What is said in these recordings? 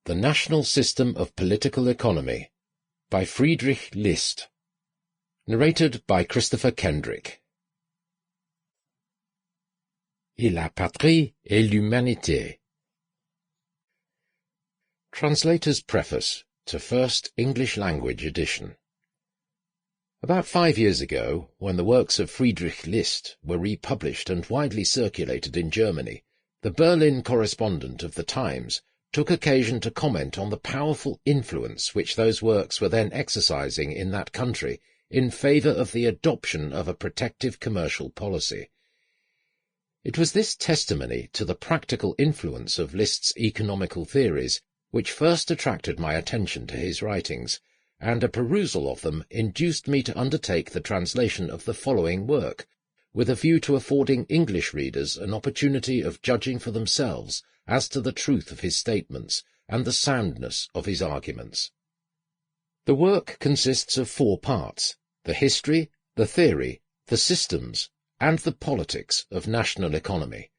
The National System of Political Economy by Friedrich List. Narrated by Christopher Kendrick. Et la patrie et l'humanité. Translator's Preface to First English Language Edition. About 5 years ago, when the works of Friedrich List were republished and widely circulated in Germany, the Berlin correspondent of the Times took occasion to comment on the powerful influence which those works were then exercising in that country in favour of the adoption of a protective commercial policy. It was this testimony to the practical influence of List's economical theories which first attracted my attention to his writings, and a perusal of them induced me to undertake the translation of the following work, with a view to affording English readers an opportunity of judging for themselves as to the truth of his statements and the soundness of his arguments. The work consists of 4 parts: the history, the theory, the systems, and the politics of national economy.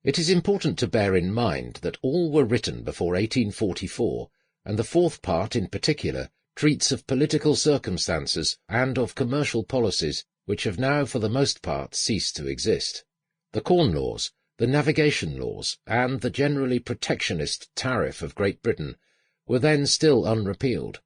It is important to bear in mind that all were written before 1844, and the 4th part in particular treats of political circumstances and of commercial policies which have now for the most part ceased to exist. The Corn Laws, the Navigation Laws, and the generally protectionist tariff of Great Britain were then still unrepealed.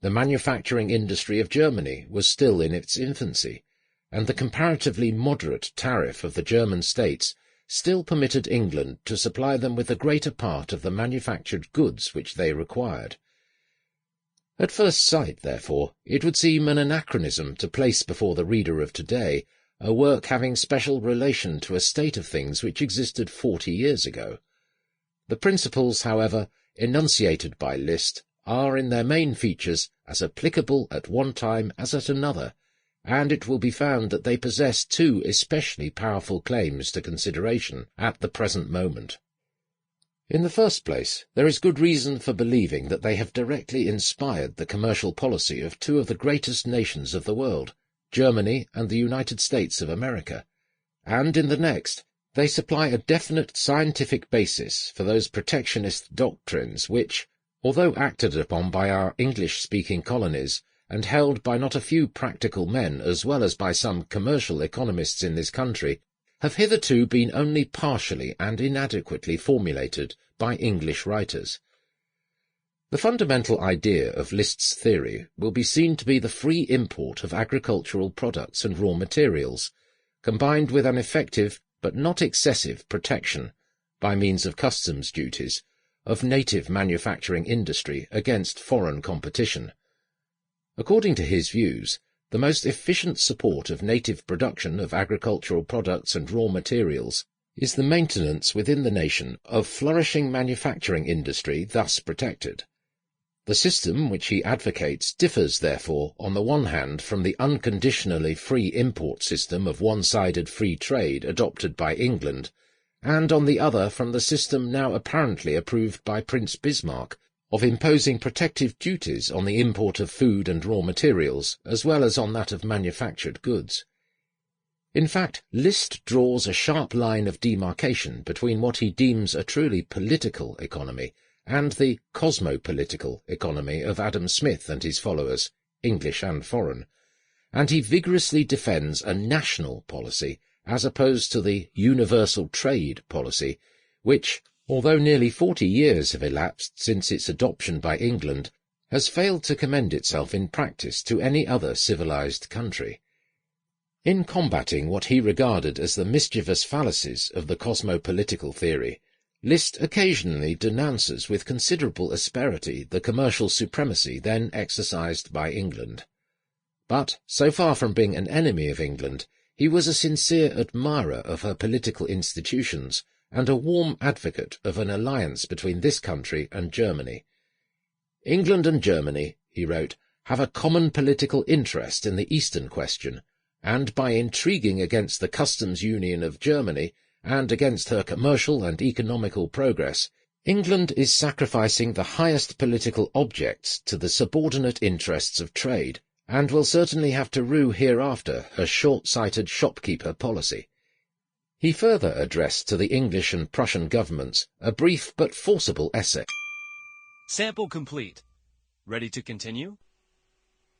The manufacturing industry of Germany was still in its infancy, and the comparatively moderate tariff of the German states still permitted England to supply them with the greater part of the manufactured goods which they required. At first sight, therefore, it would seem an anachronism to place before the reader of today a work having special relation to a state of things which existed 40 years ago. The principles, however, enunciated by List are in their main features as applicable at one time as at another, and it will be found that they possess 2 especially powerful claims to consideration at the present moment. In the first place, there is good reason for believing that they have directly inspired the commercial policy of 2 of the greatest nations of the world, Germany and the United States of America, and in the next, they supply a definite scientific basis for those protectionist doctrines which, although acted upon by our English-speaking colonies, and held by not a few practical men as well as by some commercial economists in this country, have hitherto been only partially and inadequately formulated by English writers. The fundamental idea of List's theory will be seen to be the free import of agricultural products and raw materials, combined with an effective but not excessive protection, by means of customs duties, of native manufacturing industry against foreign competition. According to his views, the most efficient support of native production of agricultural products and raw materials is the maintenance within the nation of flourishing manufacturing industry thus protected. The system which he advocates differs, therefore, on the one hand from the unconditionally free import system of one-sided free trade adopted by England, and on the other from the system now apparently approved by Prince Bismarck of imposing protective duties on the import of food and raw materials, as well as on that of manufactured goods. In fact, List draws a sharp line of demarcation between what he deems a truly political economy and the cosmopolitical economy of Adam Smith and his followers, English and foreign, and he vigorously defends a national policy as opposed to the universal trade policy, which, although nearly 40 years have elapsed since its adoption by England, has failed to commend itself in practice to any other civilized country. In combating what he regarded as the mischievous fallacies of the cosmopolitical theory, List occasionally denounces with considerable asperity the commercial supremacy then exercised by England. But, so far from being an enemy of England, he was a sincere admirer of her political institutions, and a warm advocate of an alliance between this country and Germany. England and Germany, he wrote, have a common political interest in the Eastern question, and by intriguing against the customs union of Germany, and against her commercial and economical progress, England is sacrificing the highest political objects to the subordinate interests of trade, and will certainly have to rue hereafter her short-sighted shopkeeper policy. He further addressed to the English and Prussian governments a brief but forcible essay. Sample complete. Ready to continue?